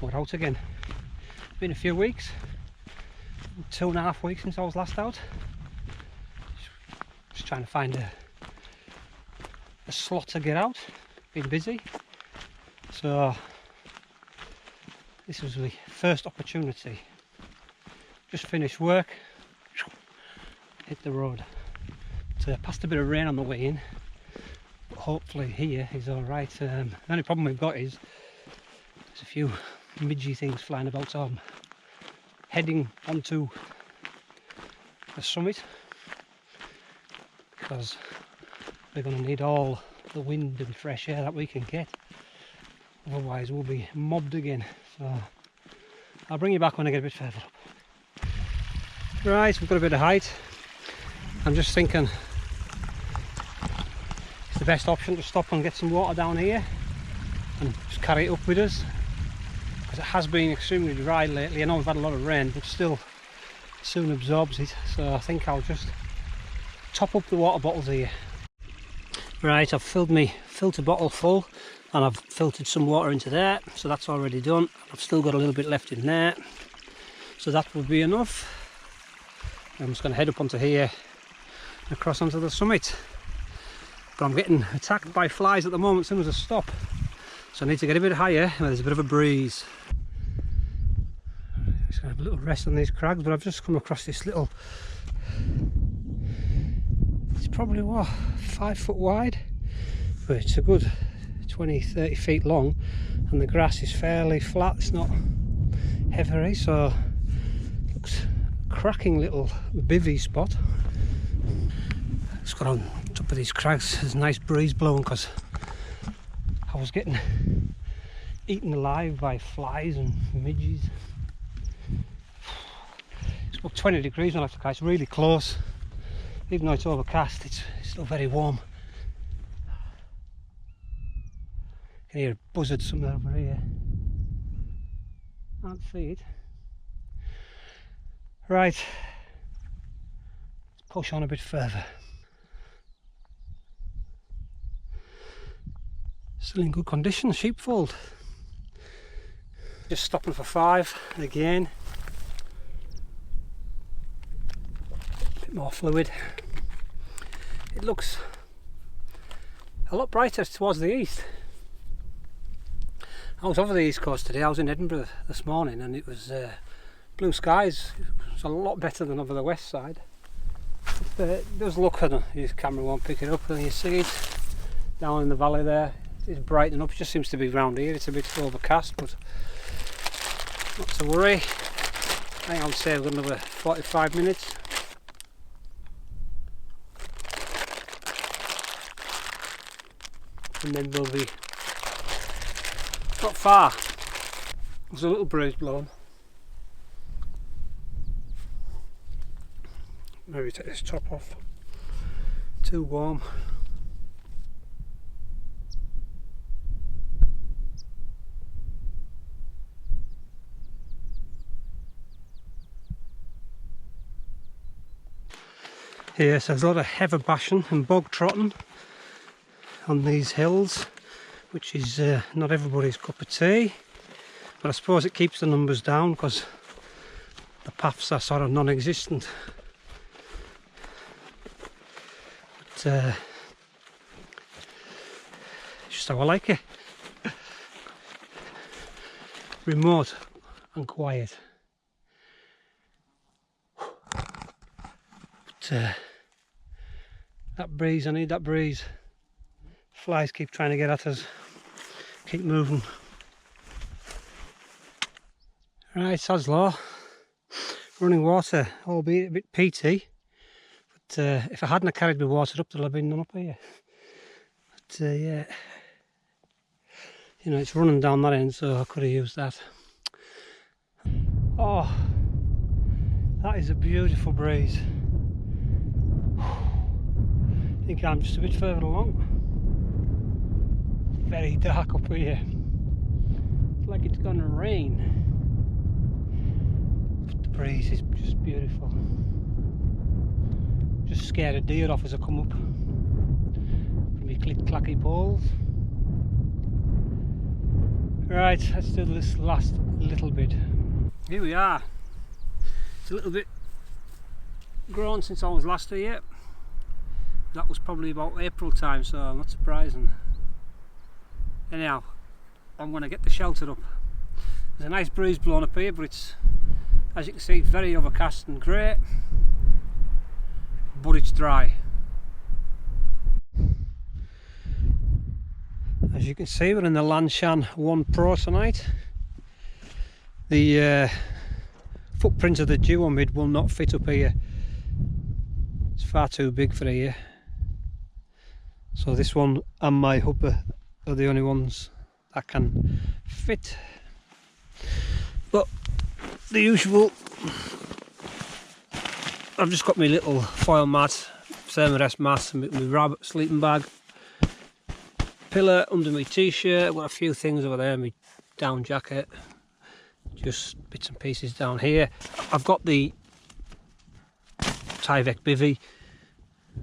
we're out again. It's been a few weeks, 2.5 weeks since I was last out. Just trying to find a slot to get out. Been busy, so this was the first opportunity. Just finished work, hit the road. Passed a bit of rain on the way in, but hopefully here is alright. The only problem we've got is there's a few midgy things flying about, so I'm heading onto the summit because we're going to need all the wind and fresh air that we can get, otherwise we'll be mobbed again. So I'll bring you back when I get a bit further up. Right, we've got a bit of height. I'm just thinking it's the best option to stop and get some water down here and just carry it up with us, because it has been extremely dry lately. I know we've had a lot of rain, but still soon absorbs it, so I think I'll just top up the water bottles here. Right, I've filled my filter bottle full and I've filtered some water into there, so that's already done. I've still got a little bit left in there, so that will be enough. I'm just going to head up onto here and across onto the summit. But I'm getting attacked by flies at the moment as soon as I stop, so I need to get a bit higher where there's a bit of a breeze. Just going to have a little rest on these crags, but I've just come across this little, it's probably what, 5 foot wide, but it's a good 20-30 feet long, and the grass is fairly flat, it's not heathery, so it looks a cracking little bivvy spot. Just got on top of these crags, there's a nice breeze blowing because I was getting eaten alive by flies and midges. It's about 20 degrees on the it's really close. Even though it's overcast, it's still very warm. I can hear a buzzard somewhere over here. Can't see it. Right, let's push on a bit further. Still in good condition, sheepfold. Just stopping for 5 again. A bit more fluid. It looks a lot brighter towards the east. I was over the east coast today. I was in Edinburgh this morning and it was blue skies. It was a lot better than over the west side. But it does look, and your camera won't pick it up, and you see it down in the valley there. It's brightening up. It just seems to be round here. It's a bit overcast, but not to worry. I think I would say we've got another 45 minutes. And then we'll be not far. There's a little breeze blowing. Maybe take this top off. Too warm. Yes, there's a lot of heather bashing and bog trotting on these hills, which is not everybody's cup of tea, but I suppose it keeps the numbers down because the paths are sort of non-existent. But just how I like it. Remote and quiet. But that breeze, I need that breeze. Flies keep trying to get at us. Keep moving. Right, sod's law. Running water, albeit a bit peaty. But if I hadn't have carried my water up, there'll have been none up here. But yeah, you know, it's running down that end, so I could have used that. Oh, that is a beautiful breeze. I think I'm just a bit further along. Very dark up here. It's like it's gonna rain. But the breeze is just beautiful. Just scared a deer off as I come up from my click-clacky poles. Right, let's do this last little bit. Here we are. It's a little bit grown since I was last here. That was probably about April time, so not surprising. Anyhow, I'm going to get the shelter up. There's a nice breeze blowing up here, but it's, as you can see, very overcast and grey, but it's dry. As you can see, we're in the Lanshan 1 Pro tonight. The footprint of the duo mid will not fit up here. It's far too big for here. So this one and my hubba are the only ones that can fit. But the usual, I've just got my little foil mat, thermarest mat, my rabbit sleeping bag, pillow under my t-shirt. I've got a few things over there, my down jacket, just bits and pieces down here. I've got the Tyvek bivvy,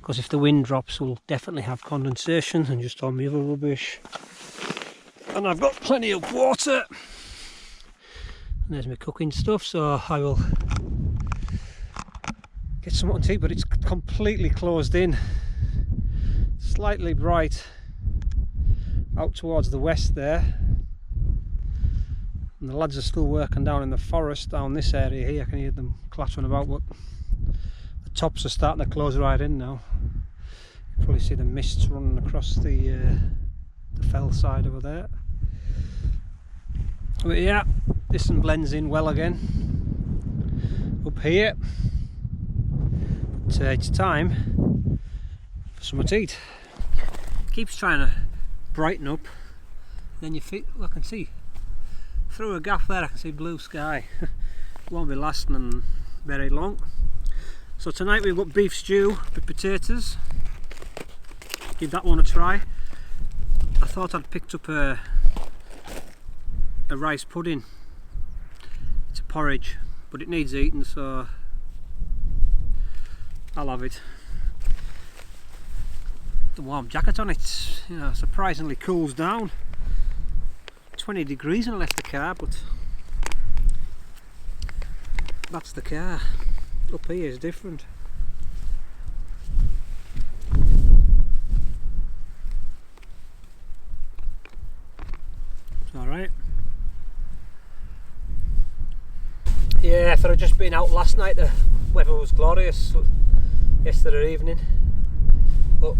because if the wind drops we'll definitely have condensation, and just all my other rubbish. And I've got plenty of water. And there's my cooking stuff, so I will get something to eat, but it's completely closed in. Slightly bright out towards the west there. And the lads are still working down in the forest down this area here. I can hear them clattering about, but the tops are starting to close right in now. You probably see the mists running across the fell side over there. But yeah, this one blends in well again up here. But it's time for something to eat. Keeps trying to brighten up, then you feel, I can see through a gap there, I can see blue sky. Won't be lasting very long. So tonight we've got beef stew with potatoes. Give that one a try. I thought I'd picked up a rice pudding. It's a porridge, but it needs eating, so I'll have it. The warm jacket on it, you know, surprisingly cools down. 20 degrees when I left the car, but that's the car. Up here is different. It's alright. Yeah, after I'd just been out last night, the weather was glorious yesterday evening, but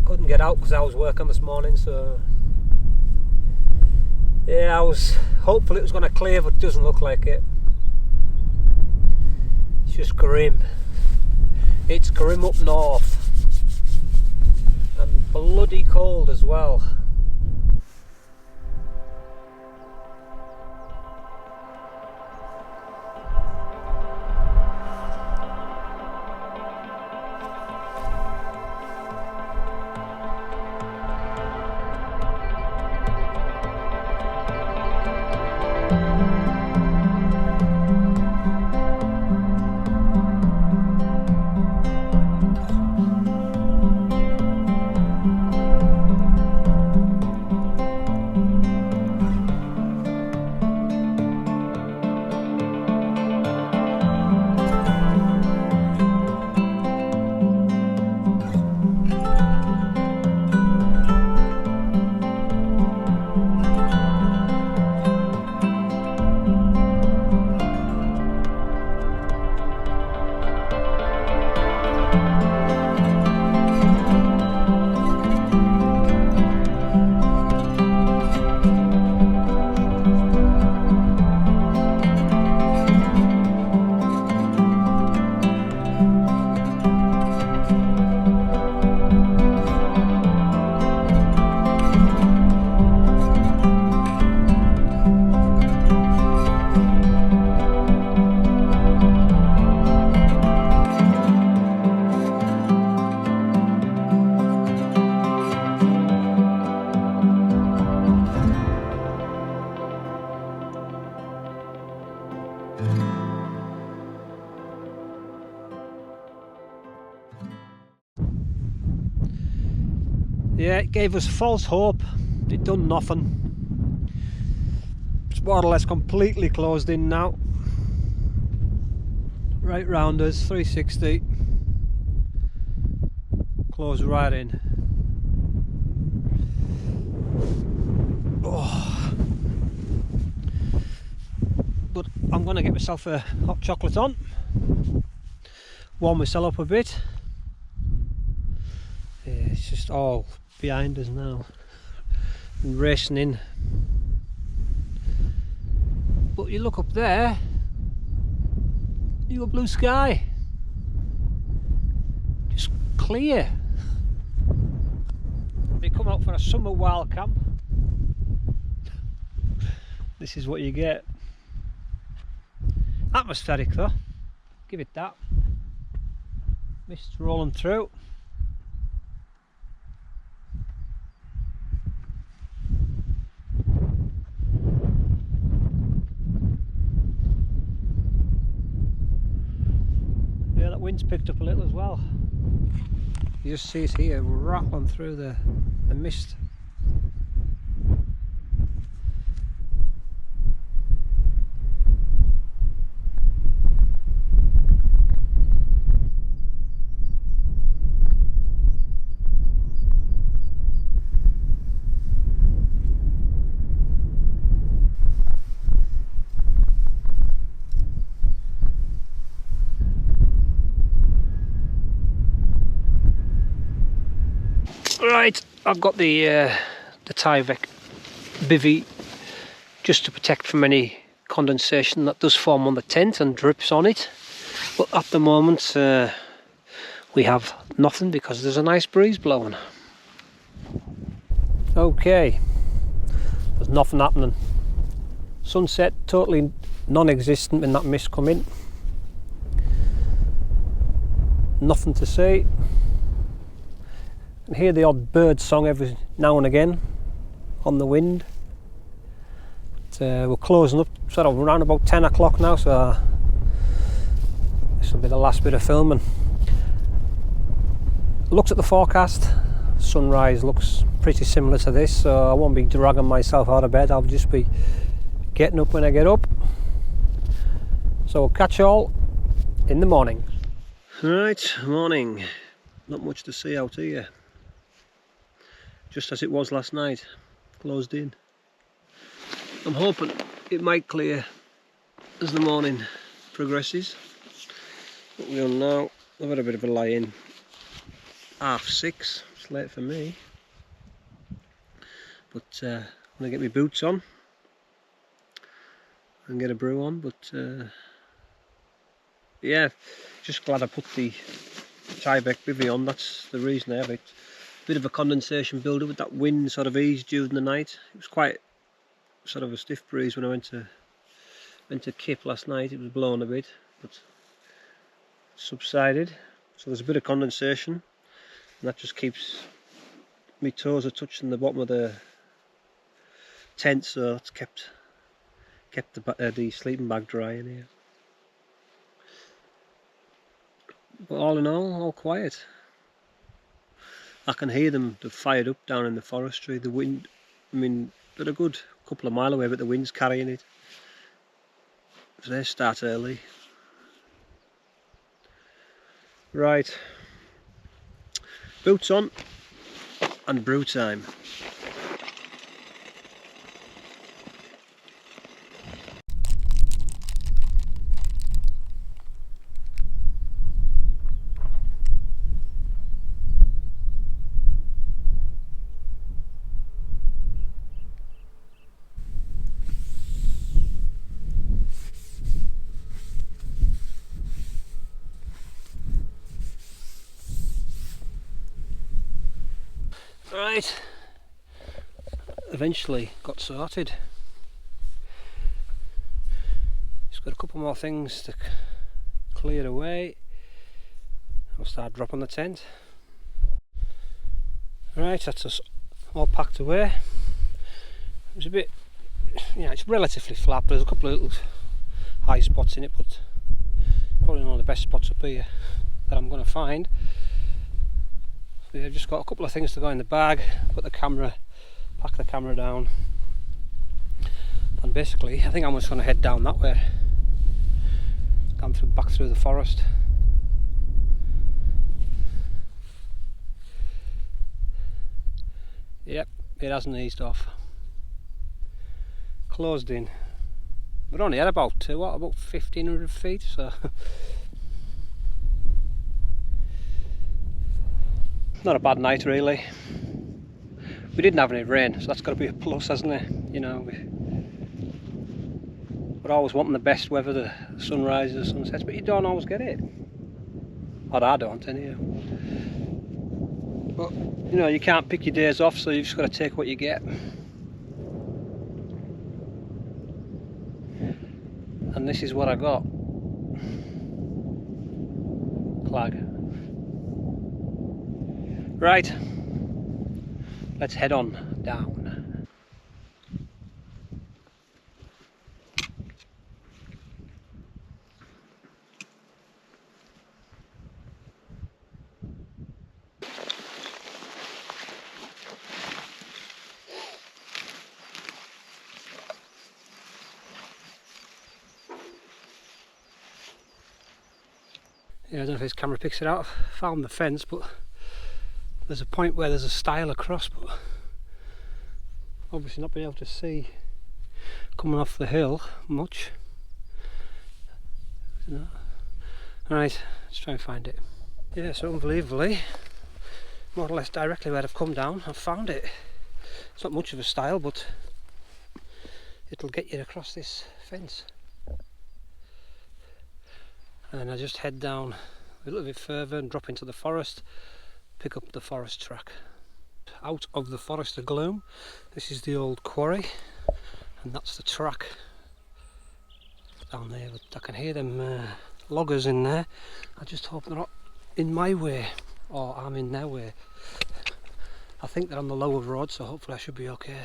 couldn't get out because I was working this morning, so yeah, I was hopeful it was going to clear, but it doesn't look like it. It's just grim. It's grim up north, and bloody cold as well. Yeah, it gave us false hope. It done nothing. more or less completely closed in now. Right round us, 360. Close right in. Oh. But I'm going to get myself a hot chocolate on, warm myself up a bit. Yeah, it's just all behind us now and racing in. But you look up there, you got blue sky, just clear. You come out for a summer Wildcamp, this is what you get. Atmospheric though, give it that. Mist rolling through. Yeah, that wind's picked up a little as well. You just see it here rattling through the mist. Right, I've got the Tyvek bivvy just to protect from any condensation that does form on the tent and drips on it. But at the moment we have nothing because there's a nice breeze blowing. Okay, there's nothing happening. Sunset totally non-existent when that mist come in. Nothing to see. And hear the odd bird song every now and again on the wind. But, we're closing up sort of around about 10 o'clock now, so this will be the last bit of filming. Looked at the forecast, sunrise looks pretty similar to this, so I won't be dragging myself out of bed, I'll just be getting up when I get up. So we'll catch you all in the morning. Right, morning. Not much to see out here. Just as it was last night, closed in. I'm hoping it might clear as the morning progresses. What we're on now, I've had a bit of a lie in. 6:30, it's late for me. But I'm going to get my boots on and get a brew on, but yeah, just glad I put the Tyvek bivvy on, that's the reason I have it. Bit of a condensation build-up with that wind sort of eased during the night. It was quite sort of a stiff breeze when I went to Kip last night. It was blowing a bit, but subsided. So there's a bit of condensation, and that just keeps my toes are touching the bottom of the tent, so it's kept the sleeping bag dry in here. But all in all quiet. I can hear them, they've fired up down in the forestry. The wind, I mean, they're a good couple of mile away, but the wind's carrying it. So they start early. Right, boots on and brew time. Right, eventually got sorted. Just got a couple more things to clear away. I'll start dropping the tent. Right, that's us all packed away. It was a bit, it's relatively flat, but there's a couple of little high spots in it, but probably one of the best spots up here that I'm going to find. I've just got a couple of things to go in the bag, pack the camera down, And basically I think I'm just going to head down that way, back through the forest. Yep, it hasn't eased off. Closed in. We're only at about 1500 feet, so not a bad night really. We didn't have any rain, so that's got to be a plus, hasn't it? You know, we're always wanting the best weather, the sunrises, sunsets, but you don't always get it. Or I don't, anyway. But you know, you can't pick your days off, so you've just got to take what you get. And this is what I got. Clag. Right, let's head on down. Yeah, I don't know if his camera picks it out. I've found the fence, but there's a point where there's a stile across, but obviously not being able to see coming off the hill much. Right, let's try and find it. Yeah, so unbelievably, more or less directly where I've come down, I've found it. It's not much of a stile, but it'll get you across this fence. And then I just head down a little bit further and drop into the forest, pick up the forest track. Out of the forest of gloom, this is the old quarry, and that's the track down there. But I can hear them loggers in there. I just hope they're not in my way, or I'm in their way. I think they're on the lower road, so hopefully I should be okay.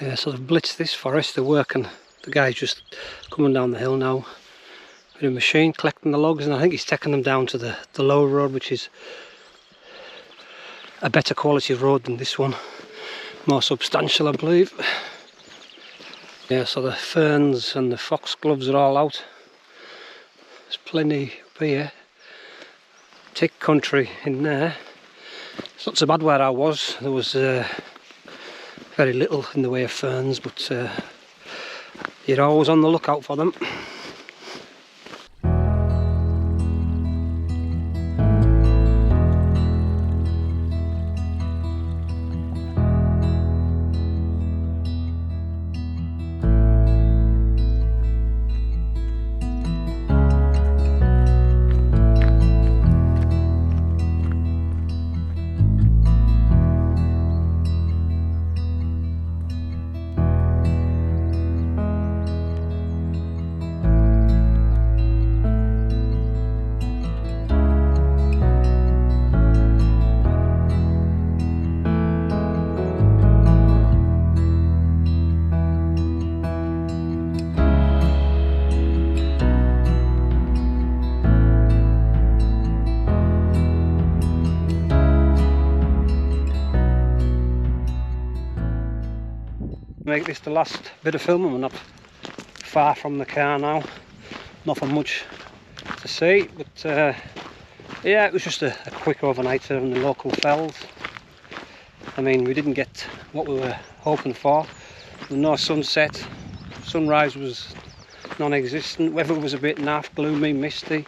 Yeah, so they've blitzed this forest, they're working. The guy's just coming down the hill now with a machine collecting the logs, and I think he's taking them down to the lower road, which is a better quality road than this one, more substantial I believe. Yeah, so the ferns and the foxgloves are all out. There's plenty up here. Tick country in there. It's not so bad where I was. There was very little in the way of ferns, but you're always on the lookout for them. Make this the last bit of filming. We're not far from the car now, nothing much to see, but yeah, it was just a quick overnighter in the local fells. I mean, we didn't get what we were hoping for. There was no sunset, sunrise was non-existent, weather was a bit naff, gloomy, misty,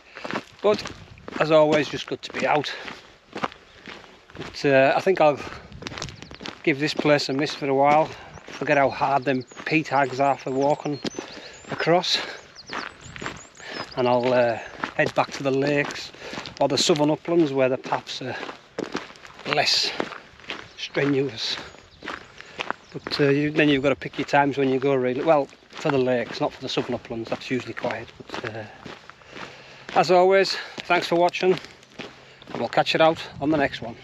but as always just good to be out. But I think I'll give this place a miss for a while. Forget how hard them peat hags are for walking across, and I'll head back to the lakes or the southern uplands where the paths are less strenuous. But then you've got to pick your times when you go, really. Well, for the lakes, not for the southern uplands, that's usually quiet. But as always, thanks for watching, and we'll catch you out on the next one.